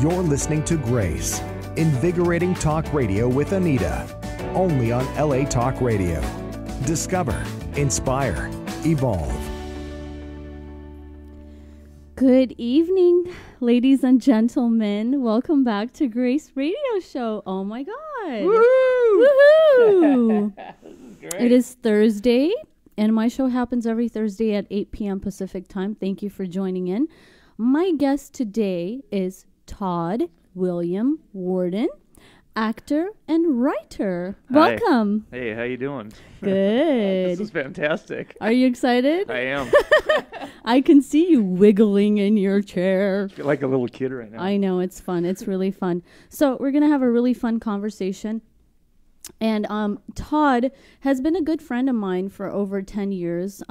You're listening to Grace, invigorating talk radio with Anita, only on LA Talk Radio. Discover, inspire, evolve. Good evening, ladies and gentlemen. Welcome back to Grace Radio Show. Oh my God. Woohoo! Woohoo! It is Thursday, and my show happens every Thursday at 8 p.m. Pacific time. Thank you for joining in. My guest today is Todd William Worden, actor and writer. Hi. Welcome. Hey, how you doing? Good. This is fantastic. Are you excited? I am. I can see you wiggling in your chair. I feel like a little kid right now. I know, it's fun. It's really fun. So we're going to have a really fun conversation. And Todd has been a good friend of mine for over 10 years.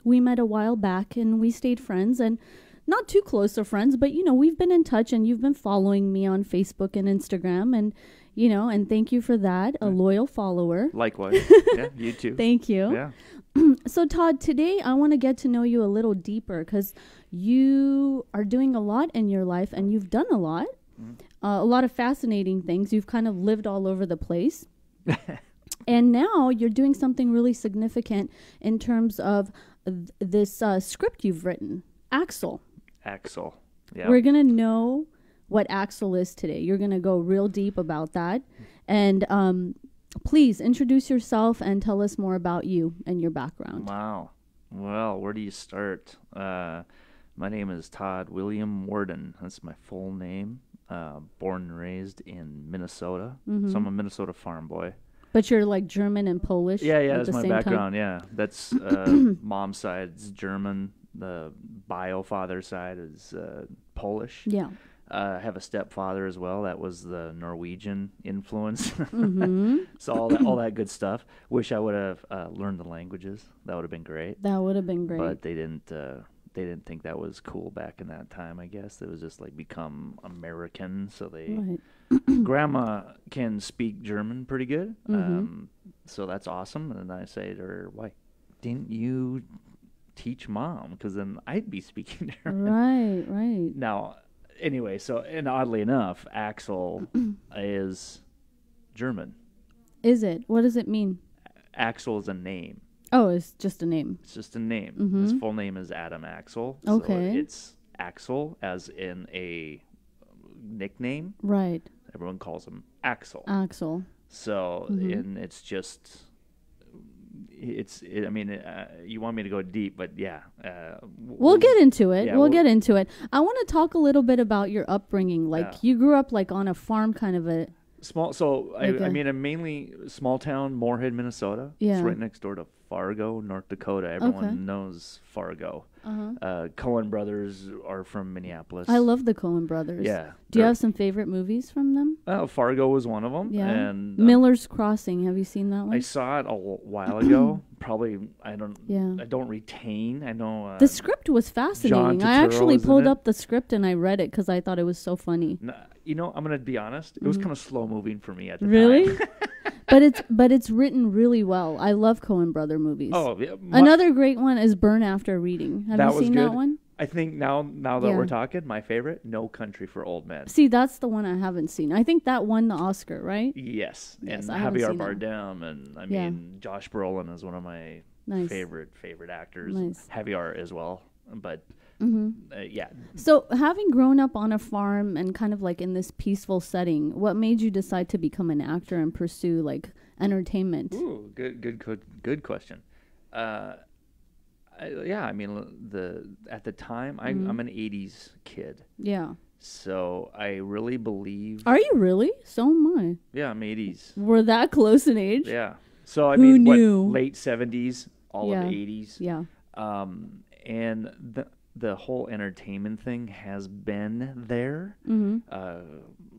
We met a while back and we stayed friends, and not too close of friends, but, you know, we've been in touch, and you've been following me on Facebook and Instagram, and, you know, and thank you for that, a loyal follower. Likewise. Yeah, you too. Thank you. Yeah. So, Todd, today I want to get to know you a little deeper because you are doing a lot in your life, and you've done a lot of fascinating things. You've kind of lived all over the place. And now you're doing something really significant in terms of this script you've written, AXEL. AXEL. Yeah. We're going to know what AXEL is today. You're going to go real deep about that. And please introduce yourself and tell us more about you and your background. Wow. Well, where do you start? My name is Todd William Worden. That's my full name. Born and raised in Minnesota. Mm-hmm. So I'm a Minnesota farm boy. But you're like German and Polish. Yeah, at that's the my same background. time? Yeah, that's mom's side is German. The bio father side is Polish. Yeah. I have a stepfather as well. That was the Norwegian influence. Mm-hmm. So all that good stuff. Wish I would have learned the languages. That would have been great. That would have been great. But they didn't think that was cool back in that time. I guess it was just like become American. So they. Right. Grandma can speak German pretty good. Mm-hmm. So that's awesome. And I say to her, "Why didn't you teach mom? Because then I'd be speaking German." Right. Now, anyway, so, and oddly enough, AXEL is German. Is it? What does it mean? AXEL is a name. Oh, it's just a name. It's just a name. Mm-hmm. His full name is Adam AXEL. Okay. So it's AXEL as in a nickname. Right. Everyone calls him AXEL. AXEL. So, and it's just... you want me to go deep, but yeah. We'll get into it. Yeah, we'll get into it. I want to talk a little bit about your upbringing. Like, Yeah. you grew up like on a farm kind of a... Small, so Okay. I'm mainly small town, Moorhead, Minnesota. Yeah. It's right next door to Fargo, North Dakota. Everyone Okay. knows Fargo. Uh-huh. Coen brothers are from Minneapolis. I love the Coen brothers. Yeah. Do you have some favorite movies from them? Fargo was one of them. Yeah. And Miller's Crossing. Have you seen that one? I saw it a while ago. Probably I don't retain. I know the script was fascinating. I Turturro actually is in pulled it. up the script and I read it because I thought it was so funny. I'm gonna be honest. It was kind of slow moving for me at the Really? time. But it's written really well. I love Coen brother movies. Oh, yeah. Another great one is Burn After Reading. Have That you was seen good. that one? I think now that Yeah. we're talking, my favorite, No Country for Old Men. See, that's the one I haven't seen. I think that won the Oscar, right? Yes, Yes, and I haven't Javier seen that. Bardem, and I Yeah. mean Josh Brolin is one of my Nice. favorite actors. Nice. Javier as well, but yeah. So, having grown up on a farm and kind of like in this peaceful setting, what made you decide to become an actor and pursue like entertainment? Ooh, good question. At the time, I'm an '80s kid, Yeah. so I really believe. Are you really? So am I. Yeah, I'm '80s. We're that close in age? Yeah. So I Who mean, knew? late '70s, all Yeah. of '80s. Yeah. And the whole entertainment thing has been there.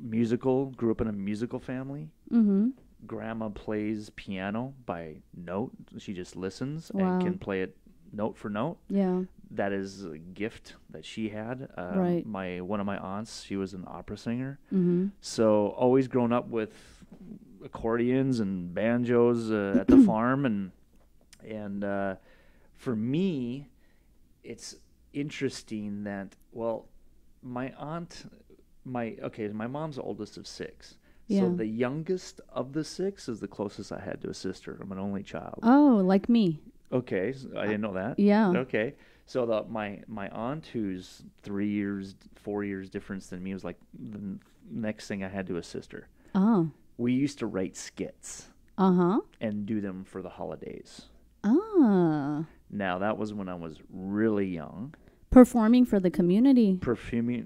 Musical, grew up in a musical family. Mm-hmm. Grandma plays piano by note. She just listens Wow. and can play it note for note. Yeah. That is a gift that she had. Right. One of my aunts, she was an opera singer. Mm-hmm. So always grown up with accordions and banjos at the farm, and for me, it's interesting that my aunt my mom's the oldest of 6. Yeah. So the youngest of the 6 is the closest I had to a sister. I'm an only child. Oh, like me. Okay, so I didn't know that. Yeah. Okay, so my aunt, who's 3 years, 4 years difference than me, was like the next thing I had to a sister. Oh. We used to write skits Uh-huh. and do them for the holidays. Ah. Now that was when I was really young. Performing for the community. Perfuming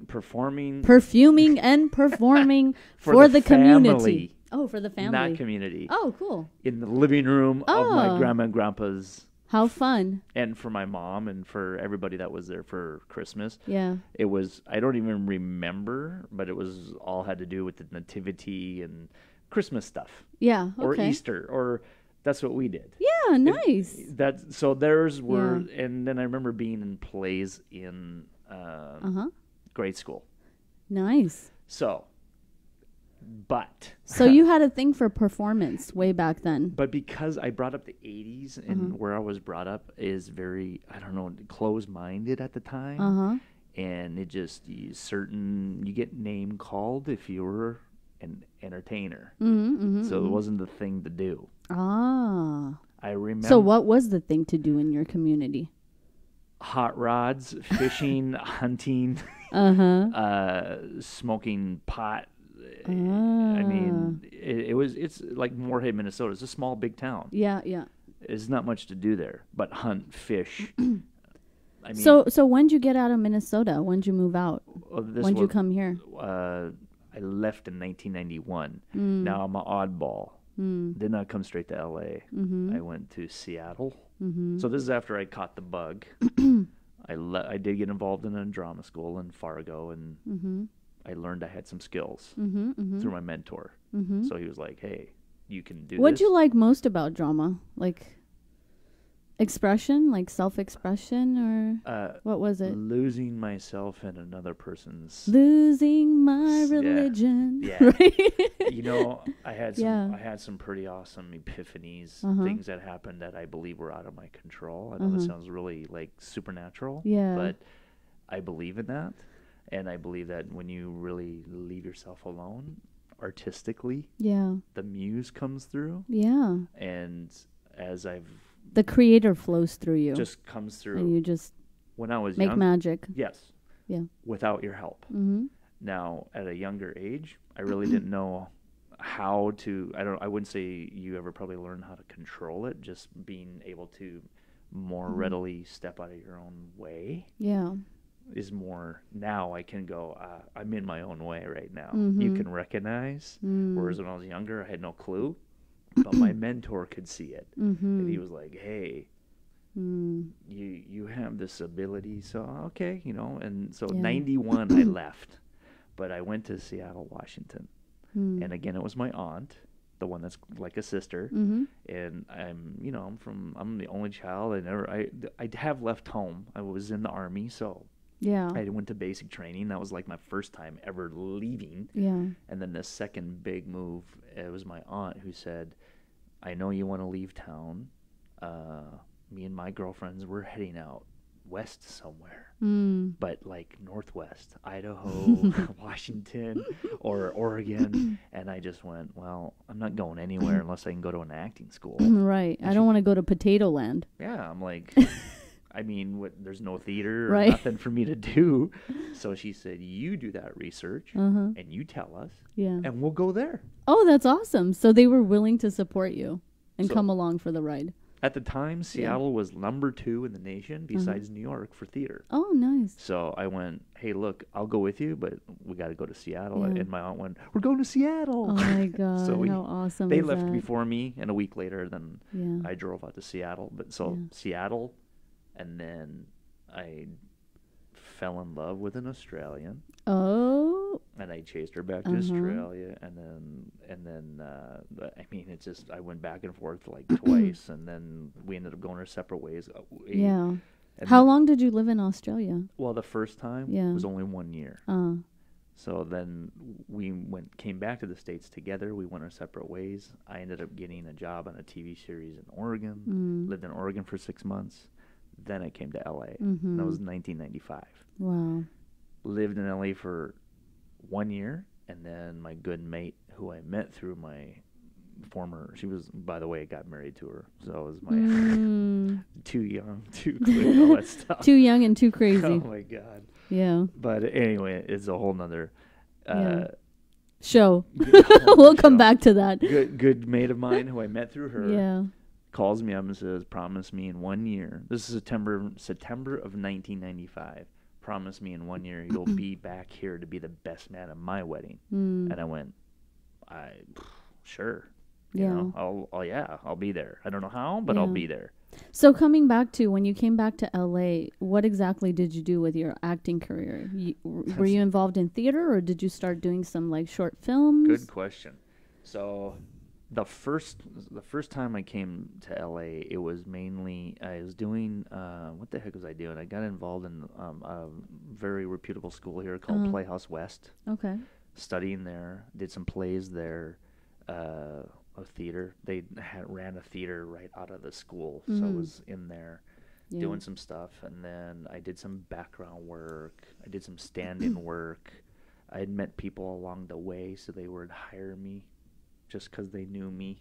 And performing for the community. family, Oh, for the family. not community. Oh, cool. In the living room of my Oh. grandma and grandpa's. How fun. And for my mom and for everybody that was there for Christmas. Yeah. It was, I don't even remember, but it was all had to do with the nativity and Christmas stuff. Yeah. Okay. Or Easter, or that's what we did. Yeah, nice. So theirs were, and then I remember being in plays in grade school. Nice. So you had a thing for performance way back then. But because I brought up the 80s and where I was brought up is very, I don't know, closed-minded at the time. And it just, you get name called if you were an entertainer. So it wasn't the thing to do. Ah. I remember. So what was the thing to do in your community? Hot rods, fishing, hunting, smoking pot. I mean, it's like Moorhead, Minnesota. It's a small, big town. Yeah. There's not much to do there, but hunt, fish. I mean, so when'd you get out of Minnesota? When'd you move out? When'd you come here? I left in 1991. Now I'm an oddball. Did not come straight to L.A. I went to Seattle. So this is after I caught the bug. I did get involved in a drama school in Fargo, and I learned I had some skills through my mentor. So he was like, hey, you can do What'd this. you like most about drama? Like expression, like self-expression, or what was it? Losing myself in another person's... Losing my religion. Yeah. You know, I had some pretty awesome epiphanies, things that happened that I believe were out of my control. I know this sounds really like supernatural, but I believe in that. And I believe that when you really leave yourself alone, artistically, the muse comes through. Yeah. And as the creator flows through you. Just comes through. And you just when I was make young, magic. Yes. Yeah. Without your help. Now, at a younger age, I really didn't know how to, I wouldn't say you ever probably learned how to control it, just being able to more readily step out of your own way. Yeah. Is more, now I can go, I'm in my own way right now. You can recognize, whereas when I was younger, I had no clue, but my mentor could see it. And he was like, hey, you have this ability, so okay, you know. And so 91 I left, but I went to Seattle, Washington. And again, it was my aunt, the one that's like a sister. And I'm the only child. I have left home. I was in the Army, so I went to basic training. That was like my first time ever leaving. And then the second big move, it was my aunt who said, I know you want to leave town. Me and my girlfriends were heading out west somewhere, but like northwest, Idaho, Washington, or Oregon. And I just went, well, I'm not going anywhere unless I can go to an acting school. Right. I don't want to go to Potato Land. Yeah, I'm like... I mean, there's no theater or nothing for me to do. So she said, you do that research and you tell us and we'll go there. Oh, that's awesome. So they were willing to support you and come along for the ride. At the time, Seattle was number 2 in the nation besides New York for theater. Oh, nice. So I went, hey, look, I'll go with you, but we got to go to Seattle. And my aunt went, we're going to Seattle. Oh, my God. So how awesome they is left that? before me, and a week later, then I drove out to Seattle. But Seattle... And then I fell in love with an Australian. Oh. And I chased her back to Australia. And then I mean, it's just, I went back and forth like twice. And then we ended up going our separate ways. Yeah. How long did you live in Australia? Well, the first time was only 1 year. So then we came back to the States together. We went our separate ways. I ended up getting a job on a TV series in Oregon. Lived in Oregon for 6 months. Then I came to L.A. And that was 1995. Wow. Lived in L.A. for 1 year, and then my good mate who I met through my former, she was, by the way, got married to her, so it was my too young, too quick, all that stuff. Too young and too crazy. Oh my God. Yeah. But anyway, it's a whole nother show. We'll come back to that. Good mate of mine who I met through her. Yeah. Calls me up and says, promise me in 1 year. This is September of 1995. Promise me in 1 year you'll be back here to be the best man at my wedding. And I went, sure. You know, I'll be there. I don't know how, but I'll be there. So coming back to when you came back to LA, what exactly did you do with your acting career? Were you involved in theater, or did you start doing some like short films? Good question. So the first time I came to LA, it was mainly I was doing what the heck was I doing? I got involved in a very reputable school here called Playhouse West. Okay. Studying there, did some plays there. A theater. They ran a theater right out of the school, so I was in there doing some stuff, and then I did some background work. I did some stand-in work. I had met people along the way, so they would hire me just because they knew me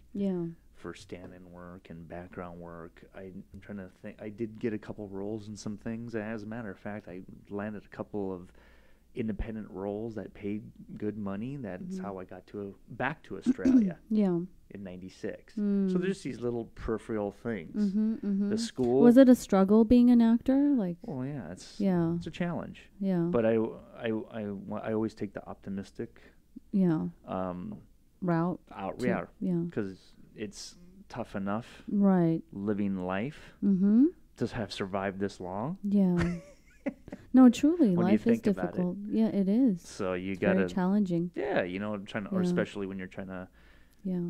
for stand-in work and background work. I'm trying to think. I did get a couple roles in some things. As a matter of fact, I landed a couple of independent roles that paid good money. That's how I got back to Australia. In 96. So there's these little peripheral things. The school. Was it a struggle being an actor? Like, well, yeah, it's a challenge. Yeah. But I always take the optimistic route out. Because it's tough enough. Right. Living life. To have survived this long. Yeah. No, truly, when life is difficult. Yeah, it is. So you got to very challenging. Yeah, you know, or especially when you're trying to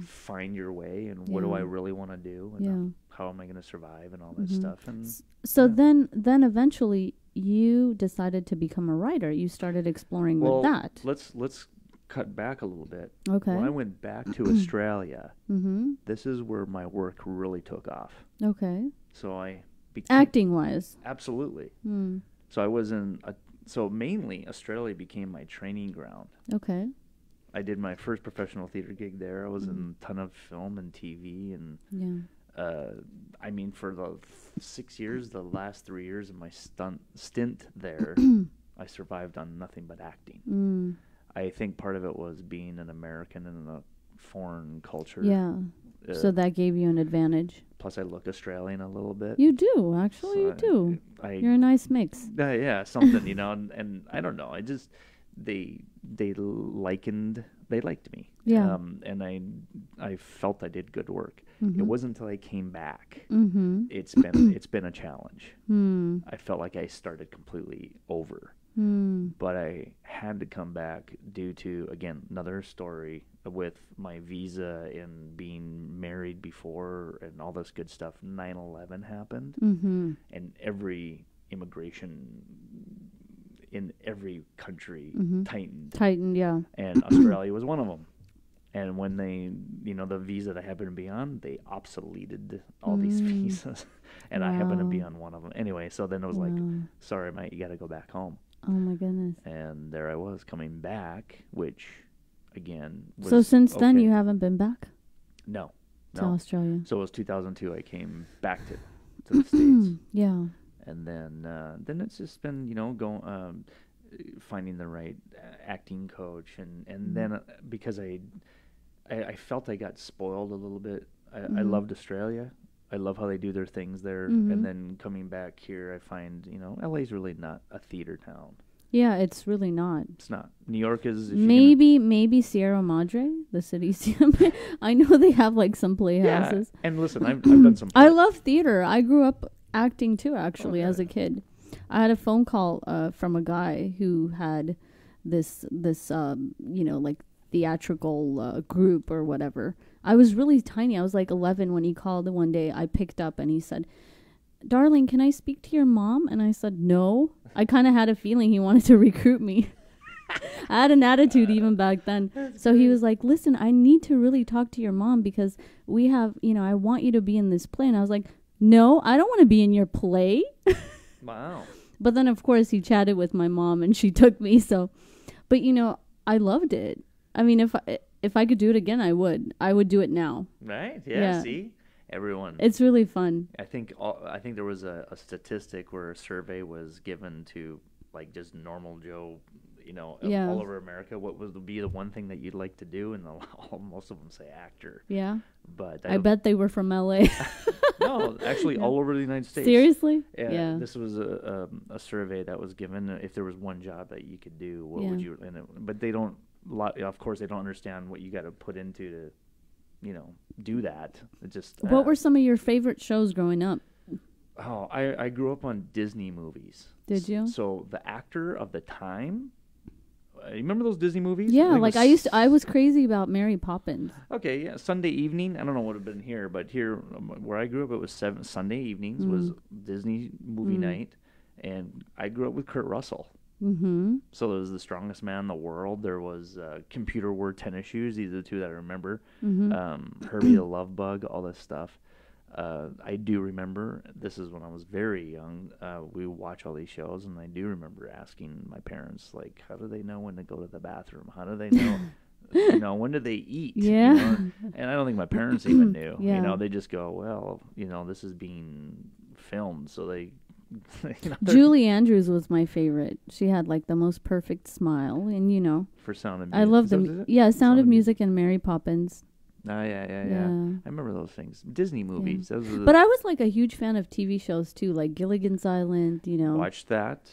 find your way and what do I really want to do and how am I going to survive and all that stuff. And so then eventually you decided to become a writer. You started exploring with that. Let's cut back a little bit. Okay. When I went back to Australia, this is where my work really took off. Okay. So I became acting wise. Absolutely. So I was so mainly Australia became my training ground. Okay. I did my first professional theater gig there. I was in a ton of film and TV, and I mean, for the 6 years, the last 3 years of my stint there, I survived on nothing but acting. I think part of it was being an American in a foreign culture. Yeah. So that gave you an advantage. Plus, I look Australian a little bit. You do, actually. So you do. You're a nice mix. Yeah, something, you know, and I don't know. I just they liked me. Yeah. And I felt I did good work. It wasn't until I came back. It's been a challenge. I felt like I started completely over. But I had to come back due to, again, another story with my visa and being married before and all this good stuff. 9/11 happened, and every immigration in every country tightened, yeah. And Australia was one of them. And when they, you know, the visa that I happened to be on, they obsoleted all these visas, and I happened to be on one of them. Anyway, so then it was like, sorry, mate, you got to go back home. Oh my goodness. And there I was coming back, which again was so since then you haven't been back? No. To Australia. So it was 2002 I came back to the States. Yeah. And then it's just been, you know, going finding the right acting coach, and then because I felt I got spoiled a little bit. I loved Australia. I love how they do their things there. And then coming back here, I find, you know, LA's really not a theater town. Yeah, it's really not. It's not. New York is. Maybe Sierra Madre, the city. I know they have like some playhouses. Yeah, and listen, I've done some. I love theater. I grew up acting too, actually, as a kid. I had a phone call from a guy who had this you know, like theatrical group or whatever. I was really tiny. I was like 11 when he called, and one day I picked up and he said, "Darling, can I speak to your mom?" And I said, "No." I kind of had a feeling he wanted to recruit me. I had an attitude even back then. So he was like, "Listen, I need to really talk to your mom because we have, you know, I want you to be in this play." And I was like, "No, I don't want to be in your play." Wow. But then, of course, he chatted with my mom and she took me. So, but, you know, I loved it. I mean, if I could do it again, I would. I would do it now. Right? Yeah. See, everyone. It's really fun. I think there was a statistic where a survey was given to like just normal Joe, all over America. What would be the one thing that you'd like to do? And most of them say actor. Yeah. But I bet they were from LA. No, actually, all over the United States. Seriously? Yeah. This was a survey that was given. If there was one job that you could do, what would you? But they don't. Of course, they don't understand what you got to put into to, do that. It just. What were some of your favorite shows growing up? Oh, I grew up on Disney movies. Did you? So the actor of the time. You remember those Disney movies? Yeah, like I was crazy about Mary Poppins. Okay, yeah, Sunday evening. I don't know what would have been here, but here where I grew up, it was Sunday evenings was Disney movie night, and I grew up with Kurt Russell. Mm-hmm. So there was The Strongest Man in the World. There was Computer Word Tennis Shoes. These are the two that I remember. Mm-hmm. Herbie the Love Bug, all this stuff. I do remember, this is when I was very young, we would watch all these shows, and I do remember asking my parents, like, how do they know when to go to the bathroom? How do they know, when do they eat? Yeah. And I don't think my parents even knew. Yeah. They just go, well, this is being filmed, so they... Julie Andrews was my favorite. She had, like, the most perfect smile, and, For Sound of Music. I love them. Yeah, Sound of Music and Mary Poppins. Oh, yeah. I remember those things. Disney movies. Yeah. Those were but I was like a huge fan of TV shows too, like Gilligan's Island, Watched that.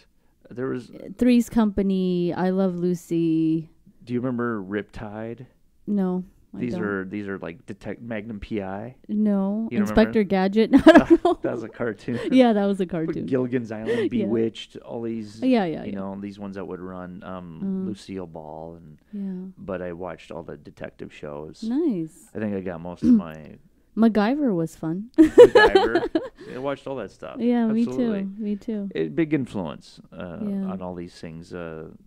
There was... Three's Company, I Love Lucy. Do you remember Riptide? No. These are like Magnum PI. No. You Inspector Gadget. I don't know. That was a cartoon. Yeah, that was a cartoon. Gilligan's Island, Bewitched, all these. Yeah. These ones that would run. Lucille Ball and. Yeah. But I watched all the detective shows. Nice. I think I got most of my. MacGyver was fun. MacGyver. I watched all that stuff. Yeah, Absolutely. Me too. Big influence on all these things.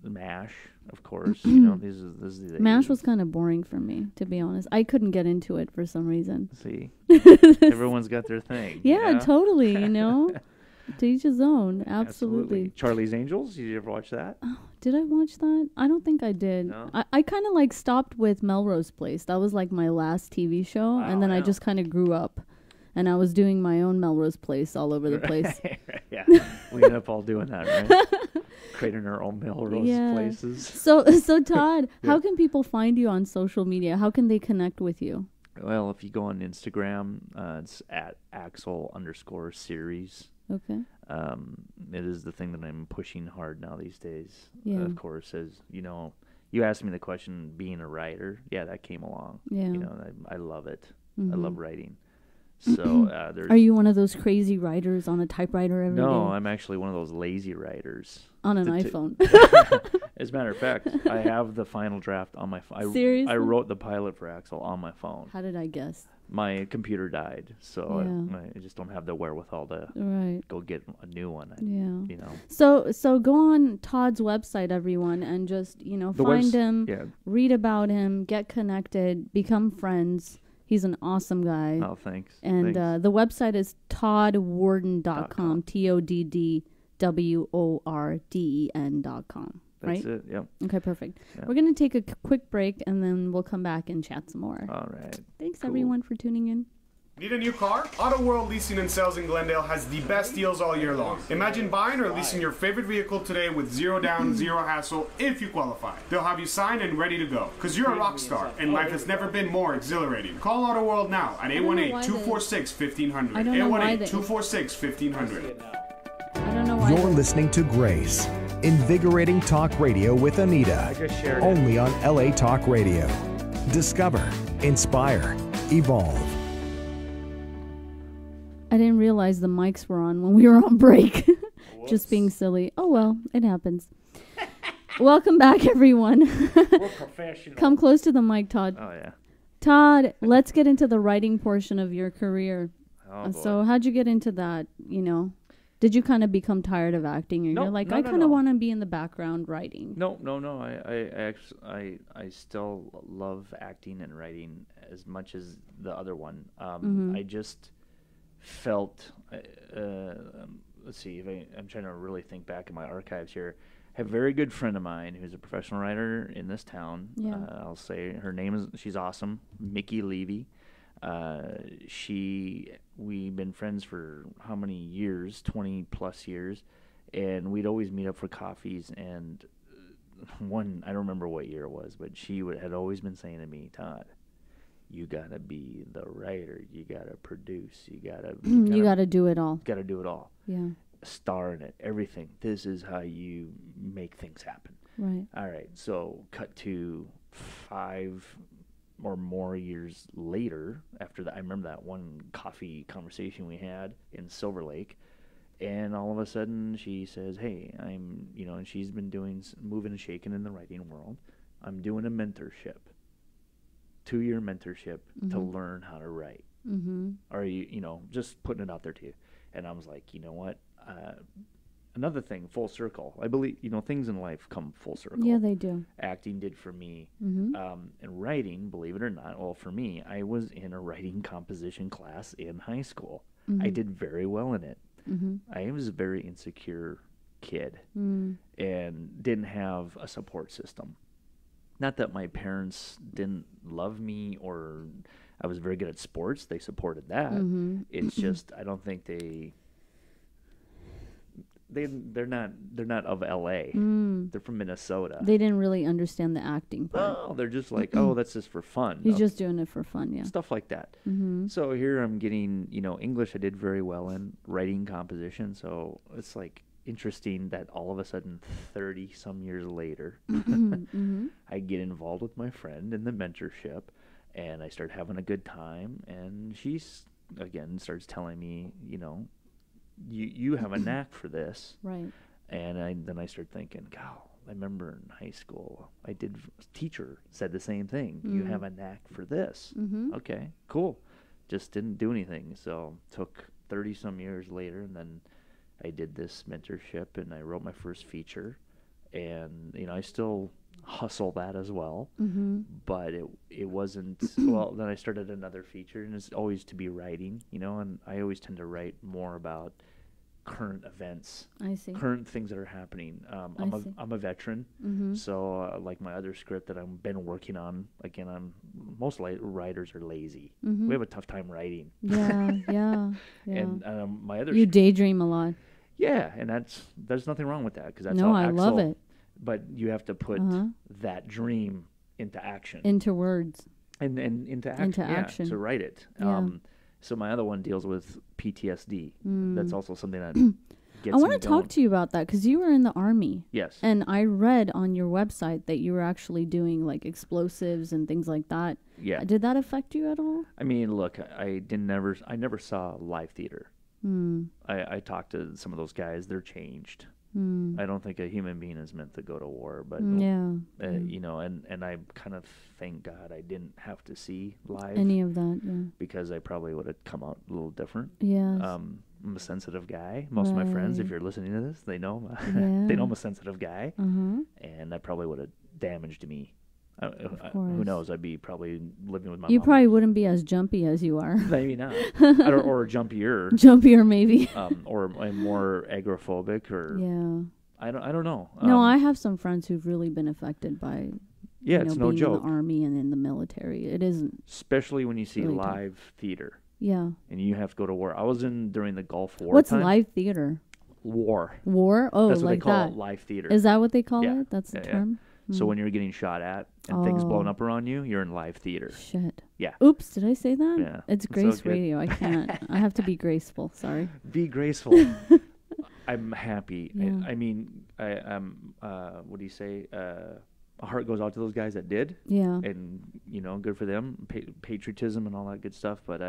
MASH, of course. This is the MASH 80s. was kind of boring for me, to be honest. I couldn't get into it for some reason. See, everyone's got their thing. Yeah, totally. To each his own. Absolutely. Charlie's Angels. Did you ever watch that? Oh, did I watch that? I don't think I did. No? I kind of like stopped with Melrose Place. That was like my last TV show, and then I just kind of grew up, and I was doing my own Melrose Place all over the place. Yeah, we ended up all doing that, right? Creating our own Melrose Places. So Todd, how can people find you on social media? How can they connect with you? Well, if you go on Instagram, it's at @AXEL_series. Okay. It is the thing that I'm pushing hard now these days. Yeah. Of course, as you asked me the question, being a writer. Yeah, that came along. Yeah. I love it. Mm-hmm. I love writing. So there's. Are you one of those crazy writers on a typewriter every day? No, I'm actually one of those lazy writers. On an iPhone. As a matter of fact, I have the final draft on my phone. Seriously? I wrote the pilot for AXEL on my phone. How did I guess? My computer died, so I just don't have the wherewithal to go get a new one. So go on Todd's website, everyone, and just find him, read about him, get connected, become friends. He's an awesome guy. Oh, thanks. And the website is toddworden.com. TODDWORDEN.com. Right? That's it, yep. Okay, perfect. Yep. We're going to take a quick break, and then we'll come back and chat some more. All right. Thanks, everyone, for tuning in. Need a new car? Auto World Leasing and Sales in Glendale has the best deals all year long. Imagine buying or leasing your favorite vehicle today with zero down, zero hassle if you qualify. They'll have you signed and ready to go. Because you're a rock star, and life has never been more exhilarating. Call Auto World now at 818-246-1500. 818-246-1500. I don't know why. You're listening to Grace, invigorating talk radio with Anita. I just shared only on LA Talk Radio. Discover, inspire, evolve. I didn't realize the mics were on when we were on break. Just being silly. Oh, well, it happens. Welcome back, everyone. We're professional. Come close to the mic, Todd. Oh, yeah. Todd, let's get into the writing portion of your career. Oh, so how'd you get into that, Did you kind of become tired of acting? Or you're like, I kind of want to be in the background writing? No. I still love acting and writing as much as the other one. I just felt, let's see, I'm trying to really think back in my archives here. a very good friend of mine who's a professional writer in this town. Yeah. I'll say her name is, she's awesome, Mickey Levy. We've been friends for how many years, 20 plus years, and we'd always meet up for coffees. And I don't remember what year it was, but she had always been saying to me, Todd, you gotta be the writer, you gotta produce, you gotta do it all. Gotta do it all. Yeah. Star in it, everything. This is how you make things happen. Right. All right. So cut to 5 or more years later, after that, I remember that one coffee conversation we had in Silver Lake, and all of a sudden she says, hey, I'm, and she's been doing moving and shaking in the writing world. I'm doing a mentorship, 2-year mentorship to learn how to write. Or, just putting it out there to you. And I was like, you know what? Another thing, full circle. I believe, things in life come full circle. Yeah, they do. Acting did for me. And writing, believe it or not, well, for me, I was in a writing composition class in high school. I did very well in it. I was a very insecure kid and didn't have a support system. Not that my parents didn't love me or I was very good at sports. They supported that. It's just, I don't think they're not of LA. They're from Minnesota. They didn't really understand the acting part. Oh, they're just like, oh, that's just for fun. He's just doing it for fun, yeah. Stuff like that. So here I'm getting, English I did very well in, writing composition. So it's like interesting that all of a sudden 30 some years later, I get involved with my friend in the mentorship and I start having a good time. And she's, again, starts telling me, you have a knack for this. Right. And then I start thinking, God, I remember in high school, teacher said the same thing. You have a knack for this. Okay, cool. Just didn't do anything. So took 30 some years later, and then I did this mentorship, and I wrote my first feature. And, I still hustle that as well. But it wasn't, well, then I started another feature, and it's always to be writing, and I always tend to write more about current events. I see. Current things that are happening. I'm a veteran, so like my other script that I've been working on, again, most writers are lazy. We have a tough time writing. Yeah. And my other you daydream a lot. Yeah, and there's nothing wrong with that because that's no, how I AXEL, love it. But you have to put that dream into action. Into words. And into action. Into action. To write it. Yeah. So my other one deals with PTSD. That's also something that gets I want me to talk to you about that because you were in the Army. Yes. And I read on your website that you were actually doing like explosives and things like that. Yeah. Did that affect you at all? I mean, look, I never saw live theater. I talked to some of those guys. They're changed. I don't think a human being is meant to go to war, but and I kind of thank God I didn't have to see live any of that, because I probably would have come out a little different. Yes. I'm a sensitive guy. Most of my friends, if you're listening to this, they know they know I'm a sensitive guy, and that probably would have damaged me. Who knows? I'd be probably living with my mom. You probably wouldn't be as jumpy as you are. Maybe not. or jumpier. Jumpier, maybe. Or more agoraphobic, or I don't know. No, I have some friends who've really been affected by it's no being joke. in the Army and in the military. It isn't. Especially when you see really live theater. Yeah. And you have to go to war. I was during the Gulf War. What's time. live theater? War. War? Oh, that's what like they call that. it, live theater. Is that what they call it? That's the term? So when you're getting shot at and things blowing up around you, you're in live theater. Shit. Yeah. Oops, did I say that? Yeah. It's Grace Radio. I can't. I have to be graceful. Sorry. Be graceful. I'm happy. Yeah. I mean, I'm, what do you say? A heart goes out to those guys that did. Yeah. And, good for them. Patriotism and all that good stuff. But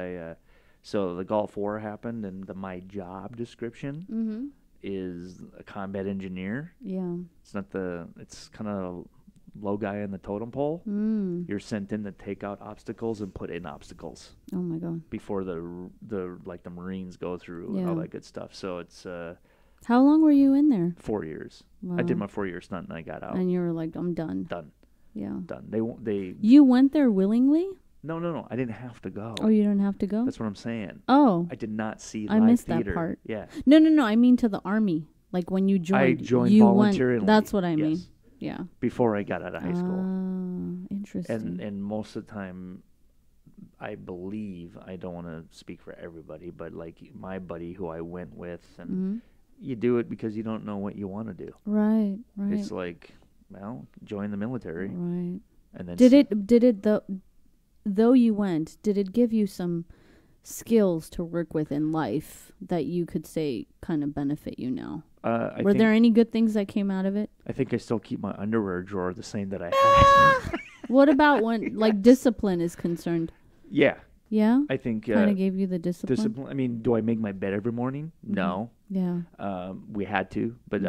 so the Gulf War happened, and my job description is a combat engineer. Yeah. It's kind of low guy in the totem pole. You're sent in to take out obstacles and put in obstacles. Oh my God. Before the Marines go through and all that good stuff. So it's how long were you in there? 4 years. Wow. I did my 4-year stunt and I got out. And you were like, I'm done. Done. Yeah. Done. You went there willingly? No. I didn't have to go. Oh, you didn't have to go? That's what I'm saying. Oh. I did not see I live missed theater. that part. Yeah. No. I mean to the Army. Like when you joined, I joined you voluntarily. went. That's what I mean. Yes. Yeah. Before I got out of high school. Interesting. And most of the time, I believe, I don't want to speak for everybody, but like my buddy who I went with, and you do it because you don't know what you want to do. Right. It's like, well, join the military. Right. And then though you went, did it give you some skills to work with in life that you could say kind of benefit you now? Were there any good things that came out of it? I think I still keep my underwear drawer the same that I had. What about when, like, discipline is concerned? Yeah. Yeah? I think... kind of gave you the discipline? I mean, do I make my bed every morning? No. Yeah. We had to, but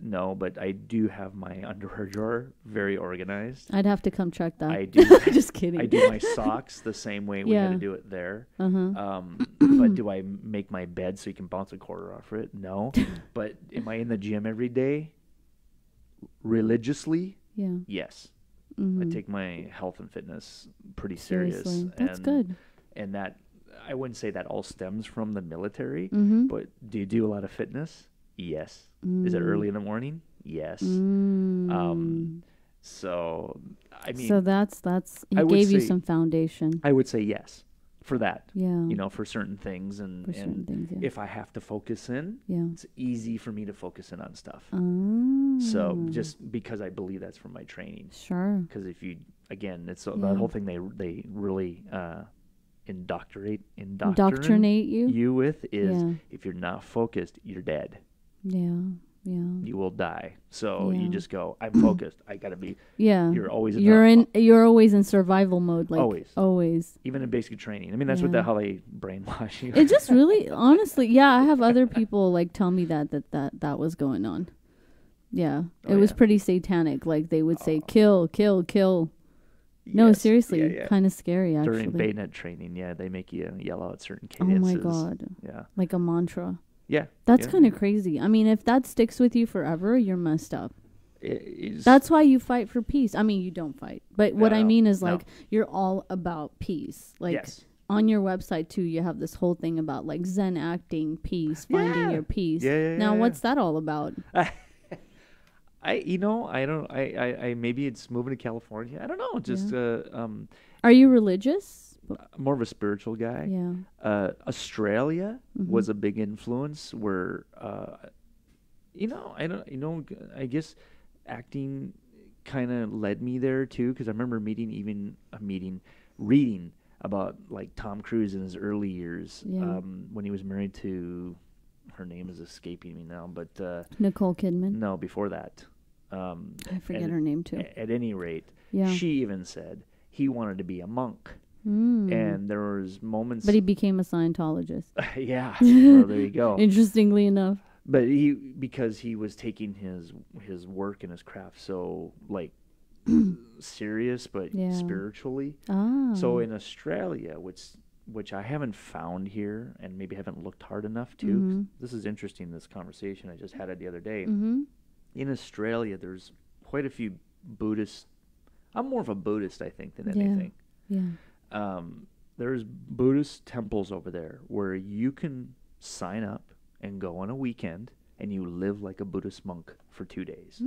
No, but I do have my underwear drawer very organized. I'd have to come check that. I do. Just kidding. I do my socks the same way we had to do it there. But do I make my bed so you can bounce a quarter off it? No. But am I in the gym every day? Religiously? Yeah. Yes. I take my health and fitness pretty serious. Seriously. That's good. And that, I wouldn't say that all stems from the military, but do you do a lot of fitness? Yes. Is it early in the morning? Yes. So, I mean... So that's he gave you some foundation. I would say yes for that. Yeah. You know, for certain things. And if I have to focus in, it's easy for me to focus in on stuff. So, just because I believe that's from my training. Sure. Because if you, again, it's that whole thing they really... indoctrinate you with is if you're not focused, you're dead. Yeah. You will die. So you just go, I'm focused. I gotta be. Yeah. You're always you're always in survival mode. Like always. Even in basic training. I mean, that's how they brainwash you. It just really, honestly, I have other people like tell me that was going on. Yeah, it was pretty satanic. Like they would say, kill, kill, kill. No, seriously, kind of scary actually. During bayonet training, they make you yell out certain cadences. Oh my God. Yeah. Like a mantra. Yeah. That's kind of crazy. I mean, if that sticks with you forever, you're messed up. That's why you fight for peace. I mean, you don't fight. But what I mean is, like, you're all about peace. Like, on your website, too, you have this whole thing about, like, Zen acting, peace, finding your peace. Now, what's that all about? Maybe it's moving to California. I don't know. Just, Are you religious? More of a spiritual guy. Yeah. Australia was a big influence where, I guess acting kind of led me there too. Cause I remember reading about like Tom Cruise in his early years, when he was married to, her name is escaping me now, but, Nicole Kidman. No, before that. I forget her name too. At any rate, she even said he wanted to be a monk. And there was moments... But he became a Scientologist. Yeah. Well, there you go. Interestingly enough. But because he was taking his work and his craft so, like, serious, but spiritually. So in Australia, which I haven't found here, and maybe haven't looked hard enough to... This is interesting, this conversation. I just had it the other day. In Australia, there's quite a few Buddhist... I'm more of a Buddhist, I think, than anything. Yeah. There's Buddhist temples over there where you can sign up and go on a weekend and you live like a Buddhist monk for 2 days.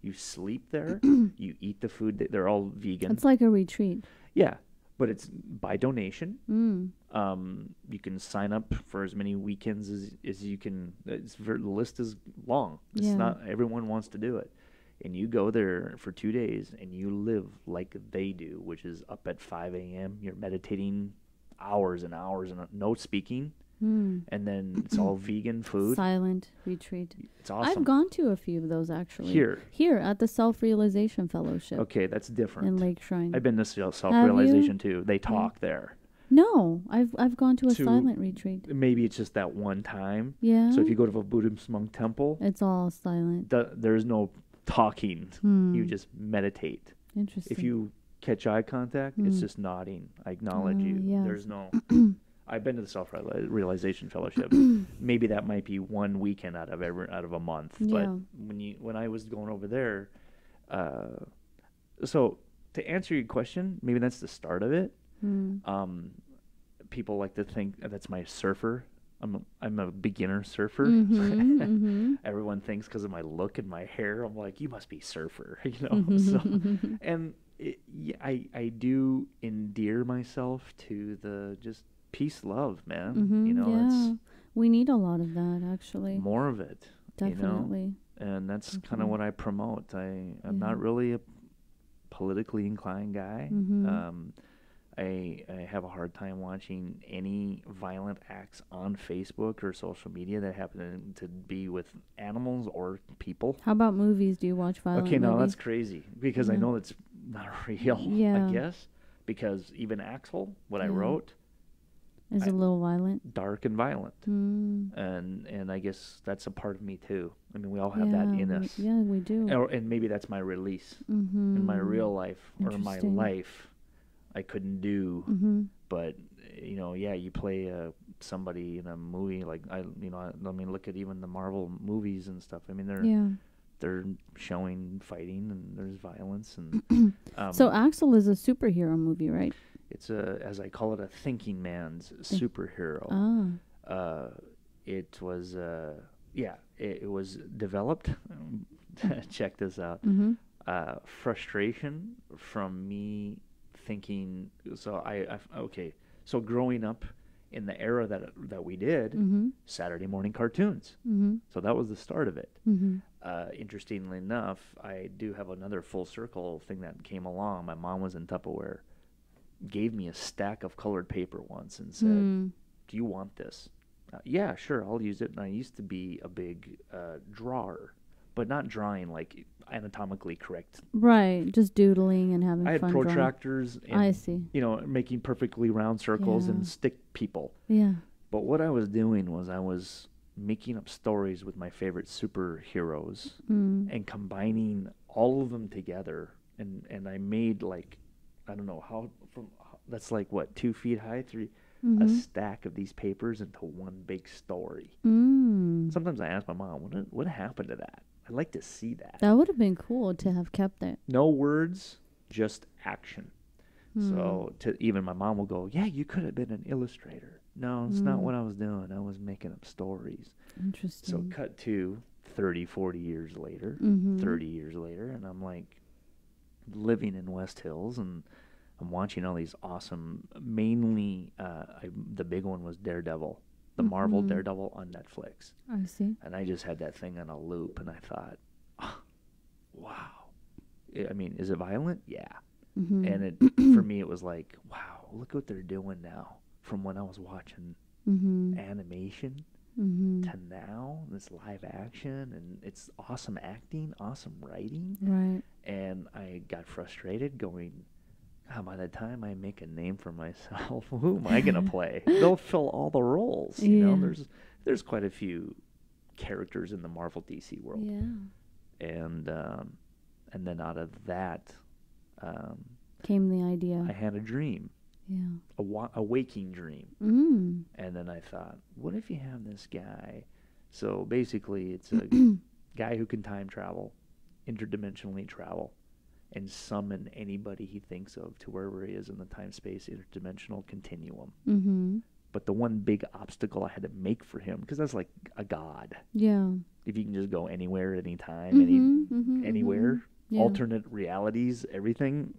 You sleep there, you eat the food. They're all vegan. It's like a retreat. Yeah, but it's by donation. You can sign up for as many weekends as you can. The list is long. It's not everyone wants to do it. And you go there for 2 days and you live like they do, which is up at 5 a.m. You're meditating hours and hours and no speaking. And then it's all vegan food. Silent retreat. It's awesome. I've gone to a few of those actually. Here at the Self-Realization Fellowship. Okay, that's different. In Lake Shrine. I've been to Self-Realization too. They talk there. No, I've gone to a silent retreat. Maybe it's just that one time. Yeah. So if you go to a Buddhist monk temple, it's all silent. There's no talking. You just meditate. Interesting. If you catch eye contact, it's just nodding. I acknowledge you. Yes. There's no... I've been to the Self-Realization Fellowship. Maybe that might be one weekend out of a month. But when I was going over there, so to answer your question, maybe that's the start of it. People like to think that's my surfer I'm a beginner surfer. Everyone thinks because of my look and my hair, I'm like, you must be surfer, So, and I do endear myself to the just peace, love, man. We need a lot of that, actually. More of it, definitely. And that's kind of what I promote. I'm not really a politically inclined guy. I have a hard time watching any violent acts on Facebook or social media that happen to be with animals or people. How about movies? Do you watch violent movies? Okay, no, that's crazy because I know it's not real, I guess. Because even AXEL, what I wrote, is a little violent. Dark and violent. And I guess that's a part of me too. I mean, we all have that in us. Yeah, we do. And maybe that's my release in my real life or my life. I couldn't do, but you play somebody in a movie like I mean, look at even the Marvel movies and stuff. I mean, they're showing fighting and there's violence and. So AXEL is a superhero movie, right? It's as I call it, a thinking man's superhero. It was it was developed. Check this out. Frustration from me. Thinking so growing up in the era that we did Saturday morning cartoons, so that was the start of it. Interestingly enough, I do have another full circle thing that came along. My mom was in Tupperware, gave me a stack of colored paper once and said, do you want this? Yeah, sure, I'll use it. And I used to be a big drawer, but not drawing like anatomically correct. Right, just doodling and having fun. I had protractors and, I see. Making perfectly round circles and stick people. Yeah. But what I was doing was I was making up stories with my favorite superheroes and combining all of them together. And I made like, I don't know how, that's like what, 2 feet high, a stack of these papers into one big story. Sometimes I ask my mom, what happened to that? I'd like to see that. That would have been cool to have kept it. No words, just action. So even my mom will go, yeah, you could have been an illustrator. No, it's not what I was doing. I was making up stories. Interesting. So cut to 30, 40 years later, 30 years later, and I'm like living in West Hills, and I'm watching all these awesome, mainly the big one was Daredevil. The Marvel Daredevil on Netflix. I see. And I just had that thing on a loop, and I thought, wow. I mean, is it violent? Yeah. And for me, it was like, wow, look what they're doing now. From when I was watching animation to now, this live action, and it's awesome acting, awesome writing. Right. And I got frustrated going, by the time I make a name for myself, who am I going to play? They'll fill all the roles. You know, there's quite a few characters in the Marvel DC world. Yeah. And then out of that came the idea. I had a dream. Yeah. A waking dream. And then I thought, what if you have this guy? So basically, it's a guy who can time travel, interdimensionally travel, and summon anybody he thinks of to wherever he is in the time-space interdimensional continuum. But the one big obstacle I had to make for him, because that's like a god. Yeah. If you can just go anywhere, anytime, anywhere, alternate realities, everything.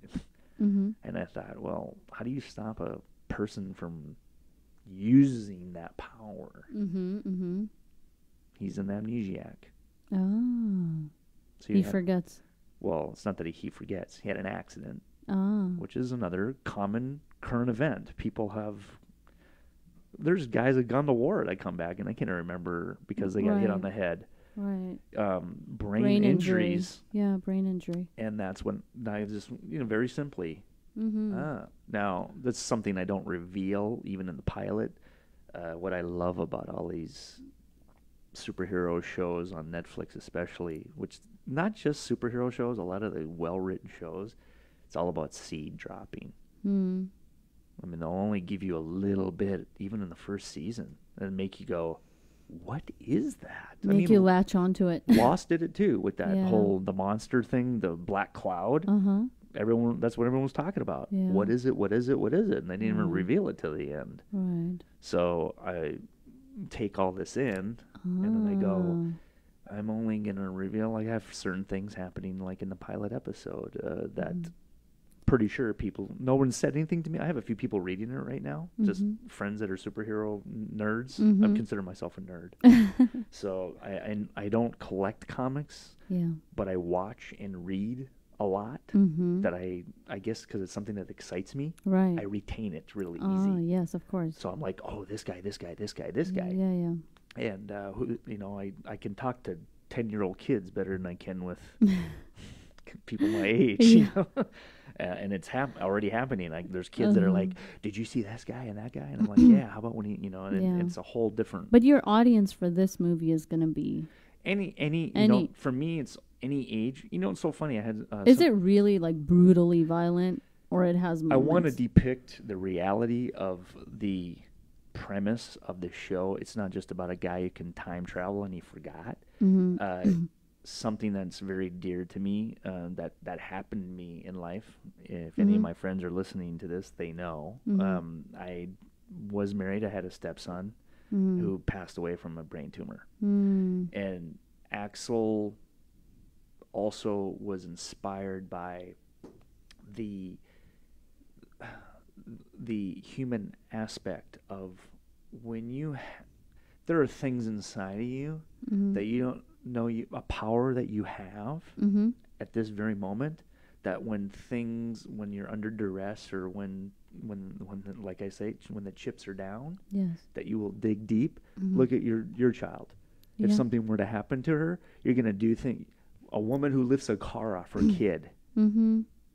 And I thought, well, how do you stop a person from using that power? He's an amnesiac. Oh. So he forgets. Well, it's not that he forgets. He had an accident, which is another common current event. People have... There's guys that gone to war that come back, and I can't remember because they got hit on the head. Right. Brain injuries. Yeah, brain injury. And that's when I just, very simply. Now, that's something I don't reveal, even in the pilot. What I love about all these superhero shows on Netflix especially, which not just superhero shows, a lot of the well-written shows, it's all about seed dropping. I mean, they'll only give you a little bit, even in the first season, and make you go, what is that? Make you latch onto it. Lost did it too, with that whole, the monster thing, the black cloud. That's what everyone was talking about. Yeah. What is it? What is it? What is it? And they didn't even reveal it till the end. Right. So take all this in, and then I go, I'm only going to reveal, like, I have certain things happening, like in the pilot episode, that pretty sure no one said anything to me. I have a few people reading it right now, just friends that are superhero nerds. I consider myself a nerd. So I don't collect comics, but I watch and read a lot. That I guess because it's something that excites me, right? I retain it really easy. Oh, yes, of course. So I'm like, oh, this guy, this guy, this guy, this guy. Yeah. And I can talk to 10-year-old kids better than I can with people my age. You know? And it's already happening. Like, there's kids that are like, "Did you see this guy and that guy?" And I'm like, "Yeah." How about when he, and it's a whole different. But your audience for this movie is going to be any. You know, for me, it's any age. You know, it's so funny. I had. Is it really like brutally violent, or it has moments? I want to depict the reality of the premise of the show. It's not just about a guy who can time travel and he forgot. Something that's very dear to me, that happened to me in life. If any of my friends are listening to this, they know. I was married. I had a stepson who passed away from a brain tumor. And AXEL also was inspired by the human aspect of when there are things inside of you that you don't know, a power that you have at this very moment, that when you're under duress, or when like I say, when the chips are down, that you will dig deep. Look at your child. If something were to happen to her, you're going to do things. A woman who lifts a car off her kid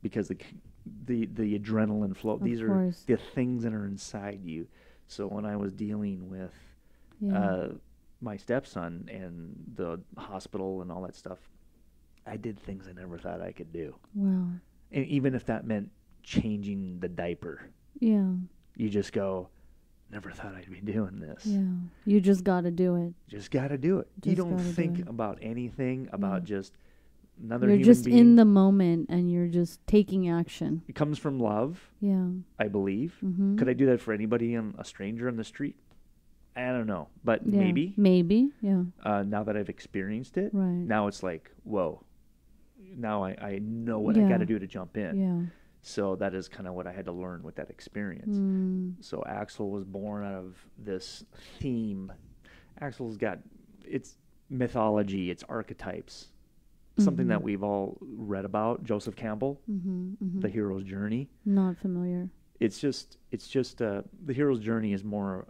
because the adrenaline flow. These are the things that are inside you. So when I was dealing with my stepson and the hospital and all that stuff, I did things I never thought I could do. Wow. And even if that meant changing the diaper. Yeah. You just go, never thought I'd be doing this. Yeah. You just got to do it. Just got to do it. You don't think about anything about just another you're human just being. In the moment, and you're just taking action. It comes from love. Yeah. I believe. Could I do that for anybody, a stranger on the street? I don't know, but maybe. Maybe, yeah. Now that I've experienced it, right. Now it's like, whoa. Now I know what I got to do to jump in. Yeah. So that is kind of what I had to learn with that experience. So AXEL was born out of this theme. AXEL's got, it's mythology, it's archetypes. Something that we've all read about, Joseph Campbell, The Hero's Journey. Not familiar. It's just the hero's journey is more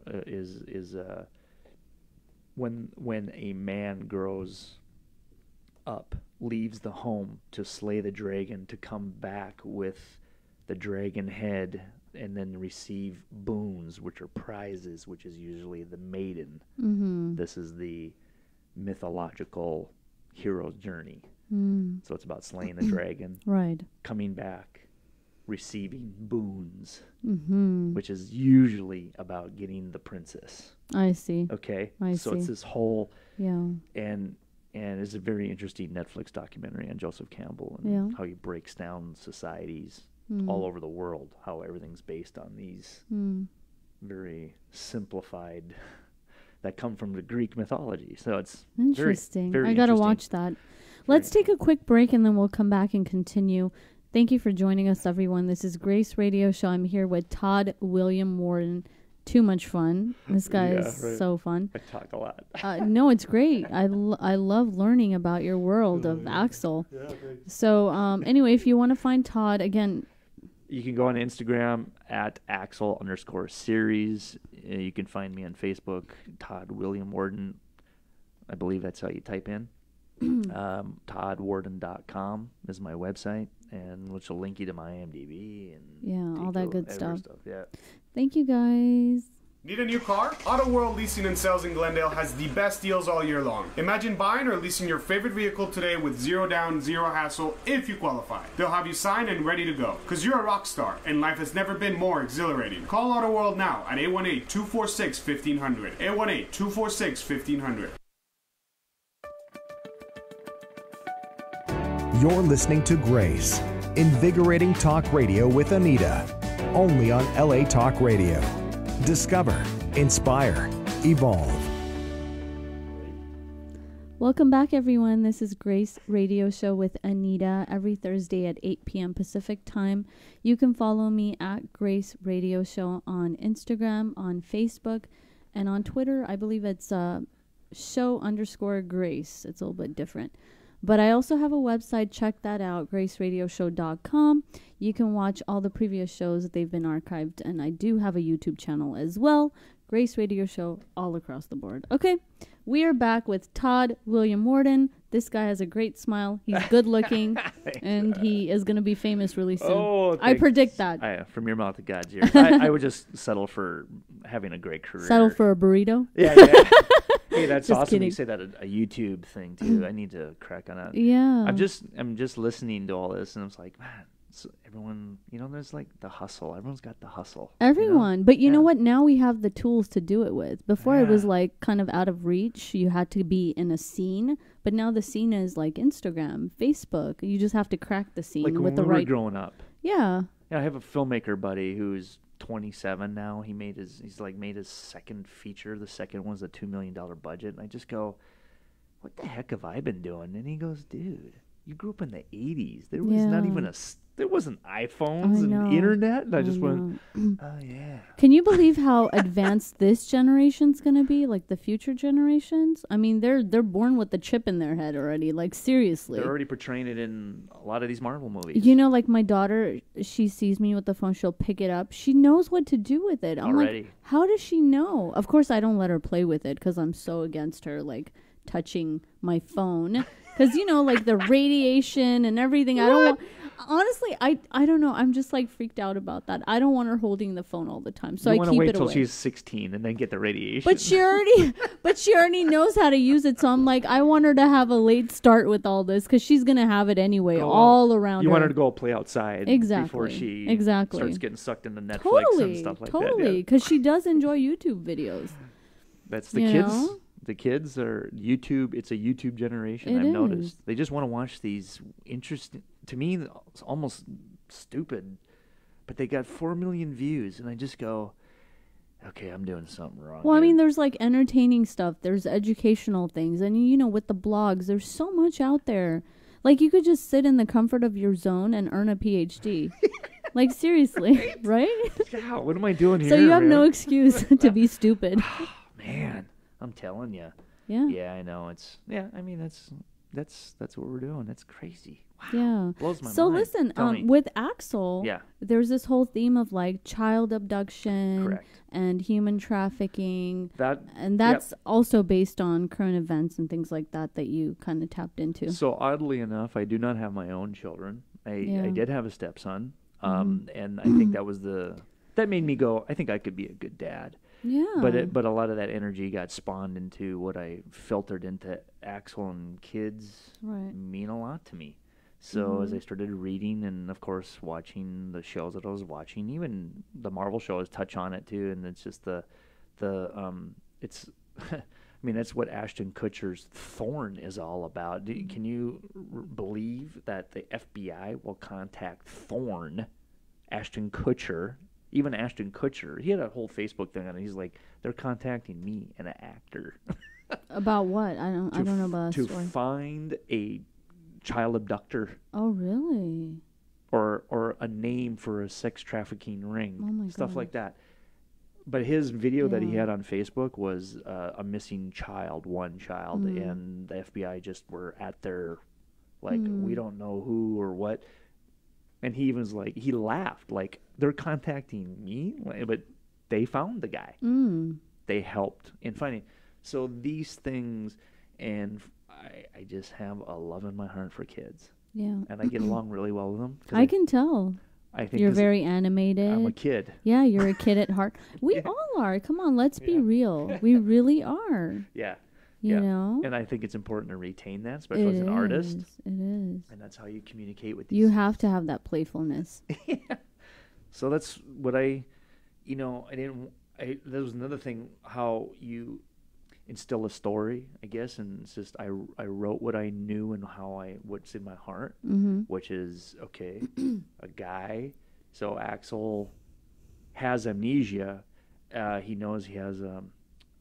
when a man grows up, leaves the home to slay the dragon, to come back with the dragon head, and then receive boons, which are prizes, which is usually the maiden. This is the mythological hero's journey. So it's about slaying the dragon, right? Coming back, receiving boons, which is usually about getting the princess. I see. Okay, so it's this whole and it's a very interesting Netflix documentary on Joseph Campbell and how he breaks down societies all over the world, how everything's based on these very simplified that come from the Greek mythology. So it's interesting. Very I gotta watch that. Let's take a quick break and then we'll come back and continue. Thank you for joining us, everyone. This is Grace Radio Show. I'm here with Todd William Worden. Too much fun. This guy is so fun. I talk a lot. No, it's great. I love learning about your world of AXEL. Yeah, so anyway, if you want to find Todd, again, you can go on Instagram at AXEL_series. You can find me on Facebook, Todd William Worden. I believe that's how you type in. ToddWarden.com is my website, and which will link you to my IMDb and all that good stuff. Yeah. Thank you, guys. Need a new car? Auto World Leasing and Sales in Glendale has the best deals all year long. Imagine buying or leasing your favorite vehicle today with zero down, zero hassle if you qualify. They'll have you signed and ready to go. Because you're a rock star and life has never been more exhilarating. Call Auto World now at 818-246-1500. 818-246-1500. You're listening to Grace, invigorating talk radio with Anita, only on LA Talk Radio. Discover, inspire, evolve. Welcome back, everyone. This is Grace Radio Show with Anita every Thursday at 8 p.m. Pacific Time. You can follow me at Grace Radio Show on Instagram, on Facebook, and on Twitter. I believe it's show_Grace. It's a little bit different. But I also have a website. Check that out, graceradioshow.com. You can watch all the previous shows. They've been archived. And I do have a YouTube channel as well. Grace Radio Show all across the board. Okay, we are back with Todd William Worden. This guy has a great smile. He's good looking, and he is going to be famous really soon. Oh, I predict that. From your mouth to God's ears. I would just settle for having a great career. Settle for a burrito? Yeah. Hey, that's Just awesome. kidding. You say that a YouTube thing too. I need to crack on that. Yeah. I'm just listening to all this, and I was like, man, everyone, there's like the hustle. Everyone's got the hustle. Everyone. But you know what? Now we have the tools to do it with. Before it was like kind of out of reach. You had to be in a scene. But now the scene is like Instagram, Facebook. You just have to crack the scene Like with when the we right. were growing up. Yeah. Yeah, I have a filmmaker buddy who's 27 now. He's made his second feature. The second one's a $2 million budget. And I just go, what the heck have I been doing? And he goes, dude, you grew up in the 80s. There was not even there wasn't iPhones and internet. And I just went, oh yeah. Can you believe how advanced this generation's going to be? Like the future generations? I mean, they're born with the chip in their head already. Like seriously. They're already portraying it in a lot of these Marvel movies. Like my daughter, she sees me with the phone, she'll pick it up. She knows what to do with it. I'm already. like, how does she know? Of course, I don't let her play with it because I'm so against her, like, touching my phone. Because, like the radiation and everything. I don't want... Honestly, I don't know. I'm just like freaked out about that. I don't want her holding the phone all the time. So I keep it away. You want to wait till she's 16 and then get the radiation. But she already knows how to use it. So I'm like, I want her to have a late start with all this because she's going to have it anyway all around her. You want her to go play outside before she starts getting sucked into Netflix and stuff like that. Totally, because she does enjoy YouTube videos. That's the kids. The kids are YouTube. It's a YouTube generation. I've noticed. They just want to watch these interesting. To me, it's almost stupid, but they got 4 million views, and I just go, okay, I'm doing something wrong. Well, I mean, there's like entertaining stuff. There's educational things, and with the blogs, there's so much out there. Like you could just sit in the comfort of your zone and earn a PhD. Like seriously, right? Yeah. What am I doing here? So you have no excuse to be stupid. Oh, man. I'm telling you. Yeah. Yeah, I know. I mean, that's what we're doing. That's crazy. Wow. Yeah. Blows my mind. So listen, with AXEL, there's this whole theme of like child abduction and human trafficking. That's also based on current events and things like that you kind of tapped into. So oddly enough, I do not have my own children. I did have a stepson. And I think that made me go, I think I could be a good dad. Yeah. But a lot of that energy got spawned into what I filtered into AXEL, and kids mean a lot to me. So as I started reading and, of course, watching the shows that I was watching, even the Marvel shows touch on it too, and it's just it's I mean, that's what Ashton Kutcher's Thorn is all about. Can you believe that the FBI will contact Thorn, Ashton Kutcher? Even Ashton Kutcher, he had a whole Facebook thing on it. He's like, they're contacting me, an actor. About what? I don't know about that story. To find a child abductor. Oh, really? Or a name for a sex trafficking ring. Oh my stuff gosh. like that. But his video that he had on Facebook was a missing child, one child, and the FBI just were at their, like, we don't know who or what. And he was like, he laughed, like, they're contacting me, but they found the guy. They helped in finding. So these things, and I just have a love in my heart for kids. Yeah. And I get along really well with them. I can tell. I think you're very animated. I'm a kid. Yeah, you're a kid at heart. We all are. Come on, let's be real. We really are. Yeah. You know? And I think it's important to retain that, especially as an artist. It is. And that's how you communicate with these. You have to have that playfulness. Yeah. So that's what there was another thing, how you instill a story, I guess, and it's just I wrote what I knew and what's in my heart, which is, okay, a guy, so AXEL has amnesia, he knows he has